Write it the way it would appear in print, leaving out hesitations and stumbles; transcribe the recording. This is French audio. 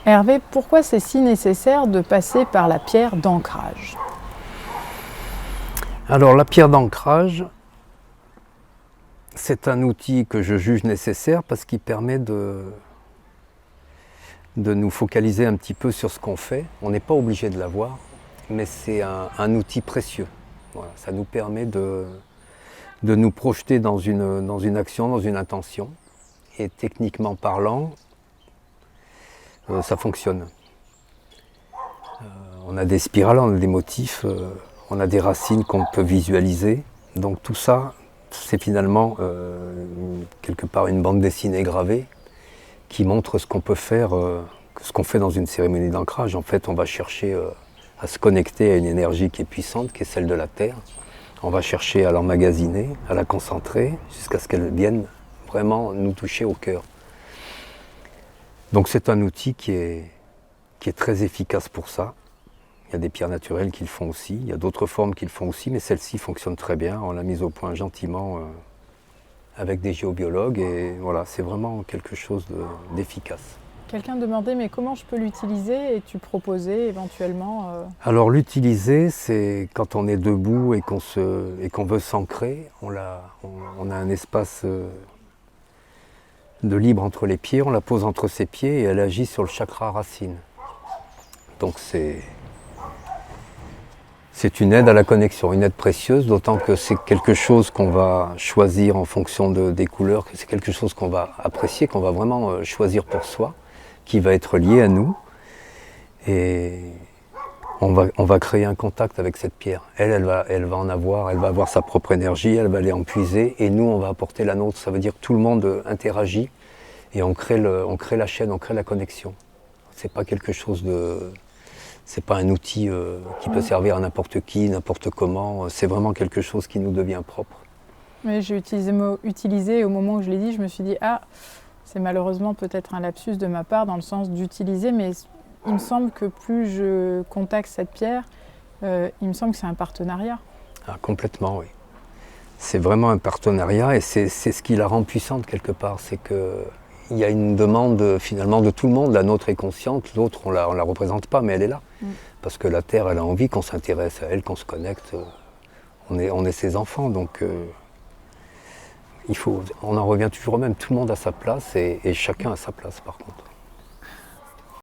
Hervé, pourquoi c'est si nécessaire de passer par la pierre d'ancrage? Alors la pierre d'ancrage, c'est un outil que je juge nécessaire parce qu'il permet de nous focaliser un petit peu sur ce qu'on fait. On n'est pas obligé de l'avoir, mais c'est un outil précieux. Voilà, ça nous permet de nous projeter dans une action, dans une intention. Et techniquement parlant, ça fonctionne. On a des spirales, on a des motifs, on a des racines qu'on peut visualiser. Donc tout ça, c'est finalement quelque part une bande dessinée gravée qui montre ce qu'on peut faire, ce qu'on fait dans une cérémonie d'ancrage. En fait, on va chercher à se connecter à une énergie qui est puissante, qui est celle de la Terre. On va chercher à l'emmagasiner, à la concentrer, jusqu'à ce qu'elle vienne vraiment nous toucher au cœur. Donc c'est un outil qui est très efficace pour ça. Il y a des pierres naturelles qui le font aussi, il y a d'autres formes qui le font aussi, mais celle-ci fonctionne très bien. On l'a mise au point gentiment avec des géobiologues et voilà, c'est vraiment quelque chose d'efficace. Quelqu'un demandait mais comment je peux l'utiliser et tu proposais éventuellement Alors l'utiliser, c'est quand on est debout et qu'on veut s'ancrer, on a un espace de libre entre les pieds, on la pose entre ses pieds et elle agit sur le chakra racine. Donc c'est une aide à la connexion, une aide précieuse, d'autant que c'est quelque chose qu'on va choisir en fonction des couleurs, que c'est quelque chose qu'on va apprécier, qu'on va vraiment choisir pour soi, qui va être lié à nous. Et on va créer un contact avec cette pierre. Elle va avoir sa propre énergie, elle va aller en puiser, et nous, on va apporter la nôtre. Ça veut dire que tout le monde interagit, et on crée la chaîne, on crée la connexion. C'est pas quelque chose de... C'est pas un outil qui peut servir à n'importe qui, n'importe comment. C'est vraiment quelque chose qui nous devient propre. Mais j'ai utilisé le mot « utiliser » et au moment où je l'ai dit, je me suis dit « Ah, c'est malheureusement peut-être un lapsus de ma part dans le sens d'utiliser », mais il me semble que plus je contacte cette pierre, il me semble que c'est un partenariat. Ah, complètement, oui. C'est vraiment un partenariat et c'est ce qui la rend puissante quelque part. C'est qu'il y a une demande finalement de tout le monde. La nôtre est consciente, l'autre on la représente pas, mais elle est là. Parce que la Terre, elle a envie qu'on s'intéresse à elle, qu'on se connecte. On est ses enfants, donc on en revient toujours au même. Tout le monde a sa place et chacun a sa place par contre.